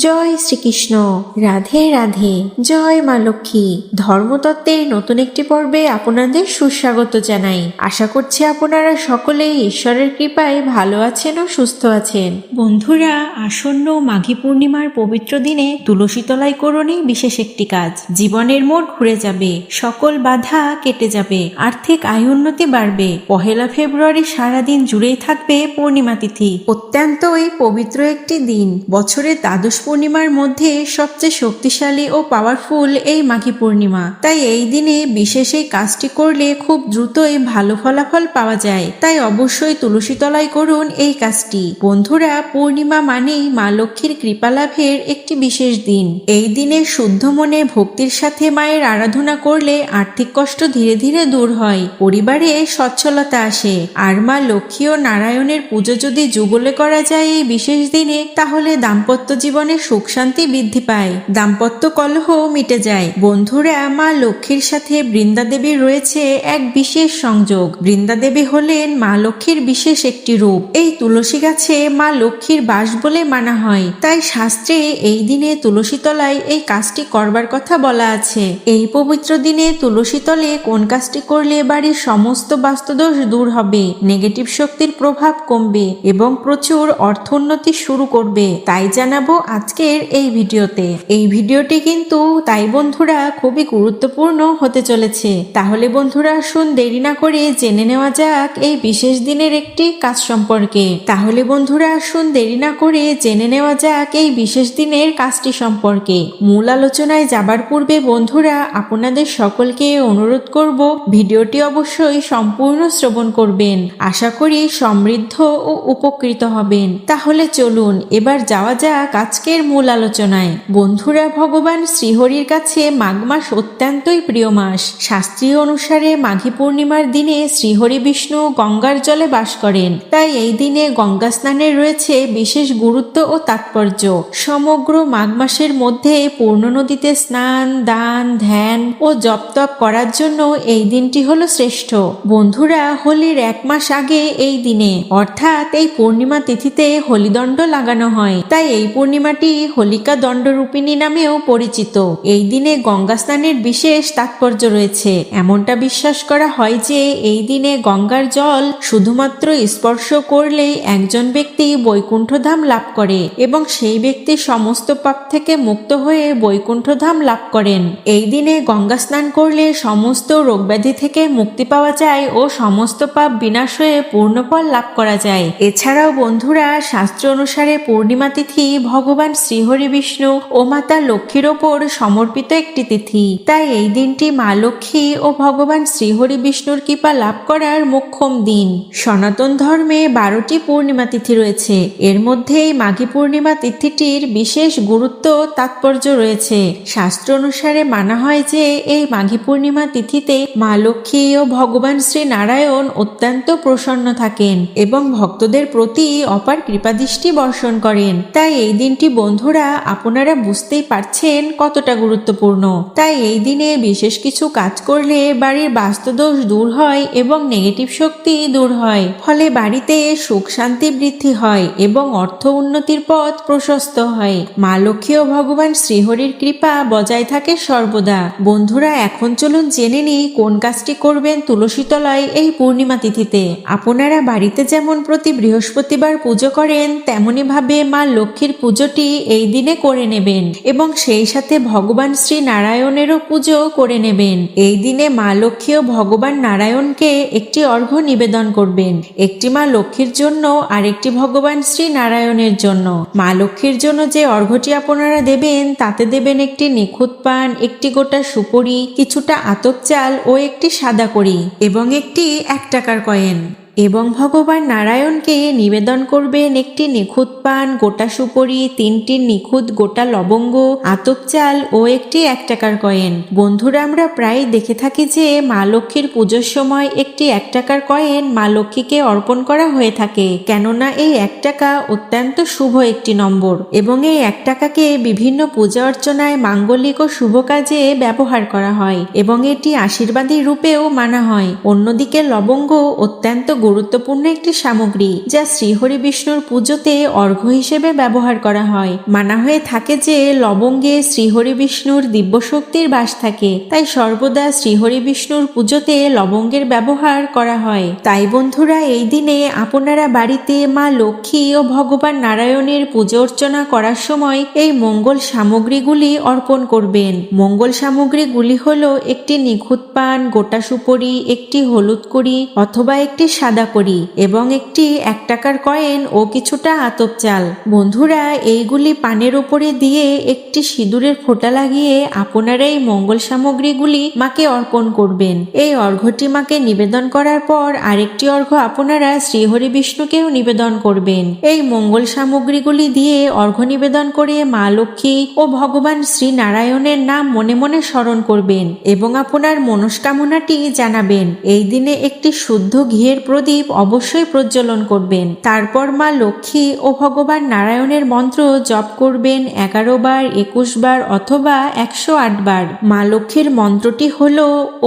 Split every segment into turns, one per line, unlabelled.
জয় শ্রীকৃষ্ণ। রাধে রাধে। জয় মা লক্ষ্মী। ধর্মতত্ত্বের নতুন একটি পর্বে আপনাদের সুস্বাগত জানাই। আশা করছি আপনারা সকলেই ঈশ্বরের কৃপায় ভালো আছেন ও সুস্থ আছেন। বন্ধুরা, আসন্ন মাঘী পূর্ণিমার পবিত্র দিনে তুলসী তলায় করণে বিশেষ একটি কাজ। জীবনের মোড় ঘুরে যাবে, সকল বাধা কেটে যাবে, আর্থিক আয় উন্নতি বাড়বে। 1 ফেব্রুয়ারি সারাদিন জুড়েই থাকবে পূর্ণিমা তিথি। অত্যন্তই পবিত্র একটি দিন। বছরের দ্বাদশ পূর্ণিমার মধ্যে সবচেয়ে শক্তিশালী ও পাওয়ারফুল এই মাঘী পূর্ণিমা। তাই এই দিনে বিশেষ এই কাজটি করলে খুব দ্রুতই ভালো ফলাফল পাওয়া যায়। তাই অবশ্যই তুলসী তলায় করুন এই কাজটি। বন্ধুরা, পূর্ণিমা মানেই মা লক্ষ্মীর কৃপা লাভের একটি বিশেষ দিন। এই দিনে শুদ্ধ মনে ভক্তির সাথে মায়ের আরাধনা করলে আর্থিক কষ্ট ধীরে ধীরে দূর হয়, পরিবারে সচ্ছলতা আসে। আর মা লক্ষ্মী ও নারায়ণের পুজো যদি যুগলে করা যায় এই বিশেষ দিনে, তাহলে দাম্পত্য জীবনে সুখ শান্তি বৃদ্ধি পায়, দাম্পত্য কলহ মিটে যায়। বন্ধুরা, মা লক্ষ্মীর সাথে বৃন্দা দেবীর রয়েছে এক বিশেষ সংযোগ। বৃন্দা দেবী হলেন মা লক্ষ্মীর বিশেষ একটি রূপ। এই তুলসী গাছে মা লক্ষ্মীর বাস বলে মানা হয়। তাই শাস্ত্রে এই দিনে তুলসী তলায় এই কাজটি করবার কথা বলা আছে। এই পবিত্র দিনে তুলসী তলে কোন কাজটি করলে বাড়ির সমস্ত বাস্তুদোষ দূর হবে, নেগেটিভ শক্তির প্রভাব কমবে এবং প্রচুর অর্থোন্নতি শুরু করবে, তাই জানাবো আজকের এই ভিডিওতে। এই ভিডিওটি কিন্তু তাই বন্ধুরা খুবই গুরুত্বপূর্ণ হতে চলেছে। তাহলে বন্ধুরা আসুন দেরি না করে জেনে নেওয়া যাক এই বিশেষ দিনের একটি কাজ সম্পর্কে। তাহলে বন্ধুরা আসুন দেরি না করে জেনে নেওয়া যাক এই বিশেষ দিনের কাজটি সম্পর্কে। মূল আলোচনায় যাবার পূর্বে বন্ধুরা আপনাদের সকলকে অনুরোধ করব ভিডিওটি অবশ্যই সম্পূর্ণ শ্রবণ করবেন। আশা করি সমৃদ্ধ ও উপকৃত হবেন। তাহলে চলুন এবার যাওয়া যাক আজকের মূল আলোচনায়। বন্ধুরা, ভগবান শ্রীহরির কাছে মাঘ মাস অত্যন্তই প্রিয় মাস। শাস্ত্রীয় অনুসারে মাঘী পূর্ণিমার দিনে শ্রীহরি বিষ্ণু গঙ্গার জলে বাস করেন। তাই এই দিনে গঙ্গা স্নানের রয়েছে বিশেষ গুরুত্ব ও তাৎপর্য। সমগ্র মাঘ মাসের মধ্যে পূর্ণ নদীতে স্নান, দান, ধ্যান ও জপ তপ করার জন্য এই দিনটি হলো শ্রেষ্ঠ। বন্ধুরা, হোলির 1 মাস আগে এই দিনে অর্থাৎ এই পূর্ণিমা তিথিতে হোলিদণ্ড লাগানো হয়। তাই এই পূর্ণিমাটি হোলিকা দণ্ডরূপিণী নামেও পরিচিত। এই দিনে গঙ্গা স্নানের বিশেষ তাৎপর্য রয়েছে। এমনটা বিশ্বাস করা হয় যে এই দিনে গঙ্গার জল শুধুমাত্র স্পর্শ করলেই একজন ব্যক্তি বৈকুণ্ঠধাম লাভ করে এবং সেই ব্যক্তি সমস্ত পাপ থেকে মুক্ত হয়ে বৈকুণ্ঠধাম লাভ করেন। এই দিনে গঙ্গা স্নান করলে সমস্ত রোগব্যাধি থেকে মুক্তি পাওয়া যায় ও সমস্ত পাপ বিনাশ হয়ে পূর্ণফল লাভ করা যায়। এছাড়াও বন্ধুরা, শাস্ত্র অনুসারে পূর্ণিমা তিথি ভগবান শ্রীহরি বিষ্ণু ও মাতা লক্ষ্মীর ওপর সমর্পিত একটি তিথি। তাই এই দিনটি মা লক্ষ্মী ও ভগবান শ্রীহরি বিষ্ণুর কৃপা লাভ করার মোক্ষম দিন। সনাতন ধর্মে 12টি পূর্ণিমা তিথি রয়েছে। এর মধ্যে মাঘী পূর্ণিমা তিথিটির বিশেষ গুরুত্ব তাৎপর্য রয়েছে। শাস্ত্র অনুসারে মানা হয় যে এই মাঘী পূর্ণিমা তিথিতে মা লক্ষ্মী ও ভগবান শ্রী নারায়ণ অত্যন্ত প্রসন্ন থাকেন এবং ভক্তদের প্রতি অপার কৃপাদৃষ্টি বর্ষণ করেন। তাই এই দিনটি বন্ধুরা আপনারা বুঝতেই পারছেন কতটা গুরুত্বপূর্ণ। তাই এই দিনে বিশেষ কিছু কাজ করলে বাড়ির বাস্তুদোষ দূর হয় এবং নেগেটিভ শক্তি দূর হয়। ফলে বাড়িতে সুখ শান্তি বৃদ্ধি হয় এবং অর্থ উন্নতির পথ প্রশস্ত হয়। মা লক্ষ্মী ও ভগবান শ্রীহরির কৃপা বজায় থাকে সর্বদা। বন্ধুরা, এখন চলুন জেনে নিই কোন কাজটি করবেন তুলসী তলায় এই পূর্ণিমা তিথিতে। আপনারা বাড়িতে যেমন প্রতি বৃহস্পতিবার পুজো করেন, তেমনি ভাবে মা লক্ষ্মীর পুজোটি এই দিনে করে নেবেন এবং সেই সাথে ভগবান শ্রী নারায়ণেরও পুজো করে নেবেন। এই দিনে মা লক্ষ্মী ও ভগবান নারায়ণকে একটি অর্ঘ্য নিবেদন করবেন। একটি মা লক্ষ্মীর জন্য আর একটি ভগবান শ্রী নারায়ণের জন্য। মা লক্ষ্মীর জন্য যে অর্ঘ্যটি আপনারা দেবেন তাতে দেবেন একটি নিখুঁত পান, একটি গোটা সুপরি, কিছুটা আতপ চাল ও একটি সাদা কড়ি এবং একটি 1 টাকার কয়েন। এবং ভগবান নারায়ণকে নিবেদন করবেন একটি নিখুঁত পান, গোটা সুপরি, 3টি নিখুঁত গোটা লবঙ্গ, আতপ চাল ও একটি 1 টাকার কয়েন। বন্ধুরা, আমরা প্রায় দেখে থাকি যে মা লক্ষ্মীর পুজোর সময় একটি 1 টাকার কয়েন মা লক্ষ্মীকে অর্পণ করা হয়ে থাকে। কেননা এই 1 টাকা অত্যন্ত শুভ একটি নম্বর এবং এই 1 টাকাকে বিভিন্ন পূজা অর্চনায়, মাঙ্গলিক ও শুভ কাজে ব্যবহার করা হয় এবং এটি আশীর্বাদী রূপেও মানা হয়। অন্যদিকে লবঙ্গ অত্যন্ত গুরুত্বপূর্ণ একটি সামগ্রী, যা শ্রীহরি বিষ্ণুর পুজোতে অর্ঘ্য হিসেবে ব্যবহার করা হয়। মানা হয়ে থাকে যে লবঙ্গে শ্রীহরি বিষ্ণুর দিব্য শক্তির বাস থাকে, তাই সর্বদা শ্রীহরি বিষ্ণুর পুজোতে লবঙ্গের ব্যবহার করা হয়। তাই বন্ধুরা, এই দিনে আপনারা বাড়িতে মা লক্ষ্মী ও ভগবান নারায়ণের পুজো অর্চনা করার সময় এই মঙ্গল সামগ্রীগুলি অর্পণ করবেন। মঙ্গল সামগ্রীগুলি হলো একটি নিখুঁত পান, গোটা সুপরি, একটি হলুদ কড়ি অথবা একটি সাদা কড়ি এবং একটি 1 টাকার কয়েন ও কিছুটা আতপ চাল। বন্ধুরা, এইগুলি পানের উপরে দিয়ে একটি সিঁদুরের ফোঁটা লাগিয়ে আপনারা এই মঙ্গল সামগ্রীগুলি মাকে অর্পণ করবেন। এই অর্ঘ্যটি মাকে নিবেদন করার পর আরেকটি অর্ঘ্য আপনারা শ্রীহরি বিষ্ণুকেও নিবেদন করবেন। এই মঙ্গল সামগ্রীগুলি দিয়ে অর্ঘ্য নিবেদন করে মা লক্ষ্মী ও ভগবান শ্রী নারায়ণের নাম মনে মনে স্মরণ করবেন এবং আপনার মনস্কামনাটি জানাবেন। এই দিনে একটি শুদ্ধ ঘিয়ের প্রদীপ অবশ্যই প্রজ্বলন করবেন। তারপর মা লক্ষ্মী ও ভগবান নারায়ণের মন্ত্র জপ করবেন 11 বার, 21 বার অথবা 108 বার। মা লক্ষ্মীর মন্ত্রটি হল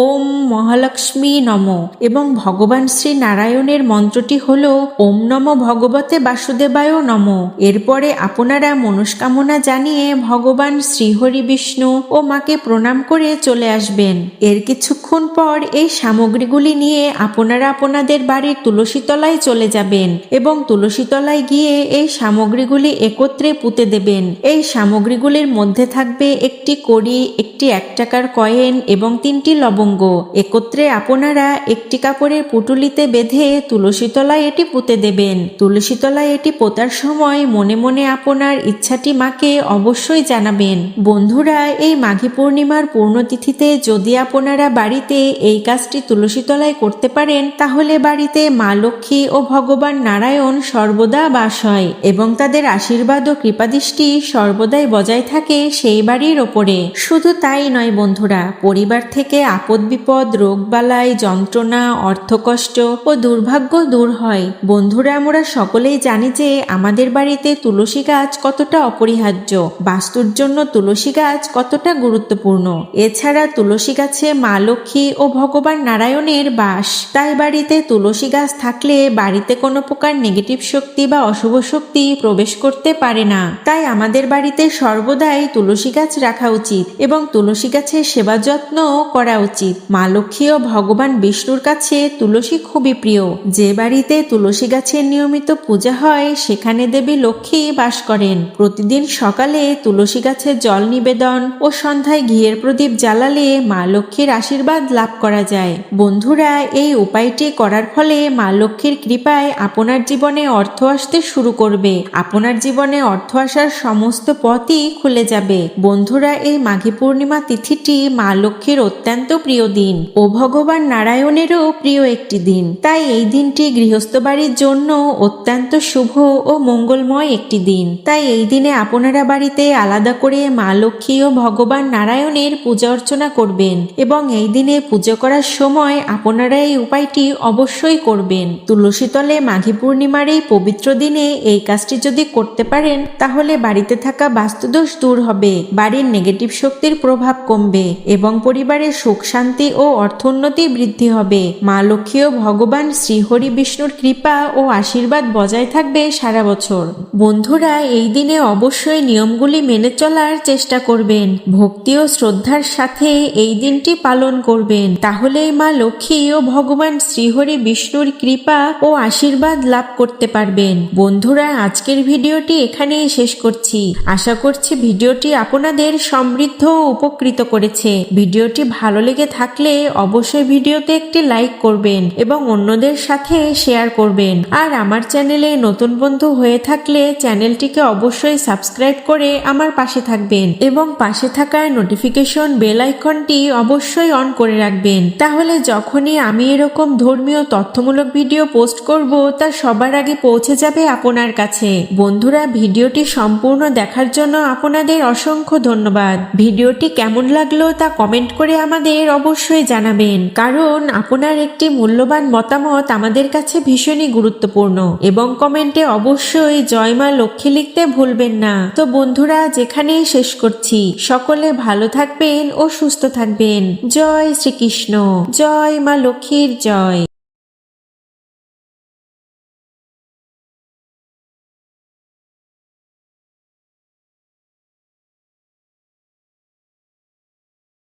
ওম মহালক্ষ্মী নম এবং ভগবান শ্রী নারায়ণের মন্ত্রটি হল ওম নম ভগবতে বাসুদেবায় নম। এরপরে আপনারা মনস্কামনা জানিয়ে ভগবান শ্রীহরি বিষ্ণু ও মাকে প্রণাম করে চলে আসবেন। এর কিছুক্ষণ পর এই সামগ্রীগুলি নিয়ে আপনারা আপনাদের বাড়ির তুলসী তলায় চলে যাবেন এবং তুলসী তলায় গিয়ে এই সামগ্রীগুলি একত্রে পুঁতে দেবেন। এই সামগ্রীগুলির মধ্যে থাকবে একটি কড়ি, একটি 1 টাকার কয়েন এবং 3টি লবঙ্গ। একত্রে আপনারা একটি কাপড়ের পুটুলিতে বেঁধে তুলসী তলায় এটি পুঁতে দেবেন। তুলসী তলায় এটি পোতার সময় মনে মনে আপনার ইচ্ছাটি মাকে অবশ্যই জানাবেন। বন্ধুরা, এই মাঘী পূর্ণিমার পূর্ণতিথিতে যদি আপনারা বাড়িতে এই কাজটি তুলসী তলায় করতে পারেন, তাহলে বাড়িতে মা লক্ষ্মী ও ভগবান নারায়ণ সর্বদা বাস হয় এবং তাদের আশীর্বাদ ও কৃপাদৃষ্টি সর্বদাই বজায় থাকে সেই বাড়ির ওপরে। শুধু তাই নয় বন্ধুরা, পরিবার থেকে আপদ বিপদ, রোগবালাই, যন্ত্রণা, অর্থকষ্ট ও দুর্ভাগ্য দূর হয়। বন্ধুরা, আমরা সকলেই জানি যে আমাদের বাড়িতে তুলসী গাছ কতটা অপরিহার্য, বাস্তুর জন্য তুলসী গাছ কতটা গুরুত্বপূর্ণ। এছাড়া তুলসী গাছে মা লক্ষ্মী ও ভগবান নারায়ণের বাস, তাই বাড়িতে তুলসী গাছ থাকলে বাড়িতে কোনো প্রকার নেগেটিভ শক্তি বা অশুভ শক্তি প্রবেশ করতে পারে না। তাই আমাদের বাড়িতে সর্বদাই তুলসী গাছ রাখা উচিত এবং তুলসী গাছের সেবা যত্ন করা উচিত। মা লক্ষ্মী ও ভগবান বিষ্ণুর কাছে তুলসী খুবই প্রিয়। যে বাড়িতে তুলসী গাছের নিয়মিত পূজা হয় সেখানে দেবী লক্ষ্মী বাস করেন। প্রতিদিন সকালে তুলসী গাছে জল নিবেদন ও সন্ধ্যায় ঘিয়ের প্রদীপ জ্বালালে মা লক্ষ্মীর আশীর্বাদ লাভ করা যায়। বন্ধুরা, এই উপায়টি করার ফলে মা লক্ষ্মীর কৃপায় আপনার জীবনে অর্থ আসতে শুরু করবে। আপনার জীবনে অর্থ আসার সমস্ত পথই খুলে যাবে। বন্ধুরা, এই মাঘী পূর্ণিমা তিথিটি মা লক্ষ্মীর অত্যন্ত প্রিয় দিন ও ভগবান নারায়ণেরও প্রিয় একটি দিন। তাই এই দিনটি গৃহস্থ বাড়ির জন্য অত্যন্ত শুভ ও মঙ্গলময় একটি দিন। তাই এই দিনে আপনারা বাড়িতে আলাদা করে মা লক্ষ্মী ও ভগবান নারায়ণের পূজা অর্চনা করবেন এবং এই দিনে পুজো করার সময় আপনারা এই উপায়টি অবশ্যই করবেন। তুলসী তলে মাঘী পূর্ণিমার এই পবিত্র দিনে এই কাজটি যদি করতে পারেন, তাহলে বাড়িতে থাকা বাস্তুদোষ দূর হবে, বাড়ির নেগেটিভ শক্তির প্রভাব কমবে এবং পরিবারের সুখ শান্তি ও অর্থোন্নতি বৃদ্ধি হবে। মা লক্ষ্মী ও ভগবান শ্রীহরি বিষ্ণুর কৃপা ও আশীর্বাদ বজায় থাকবে সারা বছর। বন্ধুরা, এই দিনে অবশ্যই নিয়মগুলি মেনে চলার চেষ্টা করবেন। ভক্তি ও শ্রদ্ধার সাথে এই দিনটি পালন করবেন, তাহলেই মা লক্ষ্মী ও ভগবান শ্রীহরি বিষ্ণুর কৃপা ও আশীর্বাদ লাভ করতে পারবেন। বন্ধুরা, আজকের ভিডিওটি এখানেই শেষ করছি। আশা করছি ভিডিওটি আপনাদের সমৃদ্ধ ও উপকৃত করেছে। ভিডিওটি ভালো লেগে থাকলে অবশ্যই ভিডিওতে একটি লাইক করবেন এবং অন্যদের সাথে শেয়ার করবেন। আর আমার চ্যানেলে নতুন বন্ধু হয়ে থাকলে চ্যানেলটিকে অবশ্যই সাবস্ক্রাইব করে আমার পাশে থাকবেন এবং পাশে থাকা নোটিফিকেশন বেল আইকনটি অবশ্যই অন করে রাখবেন। তাহলে যখনই আমি এরকম ধর্মীয় তথ্যমূলক ভিডিও পোস্ট করব, তা সবার আগে পৌঁছে যাবে আপনার কাছে। বন্ধুরা, ভিডিওটি সম্পূর্ণ দেখার জন্য আপনাদের অসংখ্য ধন্যবাদ। ভিডিওটি কেমন লাগলো তা কমেন্ট করে আমাদের অবশ্যই জানাবেন, কারণ আপনার একটি মূল্যবান মতামত আমাদের কাছে ভীষণই গুরুত্বপূর্ণ। এবং কমেন্টে অবশ্যই জয় মা লক্ষ্মী লিখতে ভুলবেন না। তো বন্ধুরা, যেখানেই শেষ করছি, সকলে ভালো থাকবেন ও সুস্থ থাকবেন। জয় শ্রীকৃষ্ণ। জয় মা লক্ষ্মীর জয়।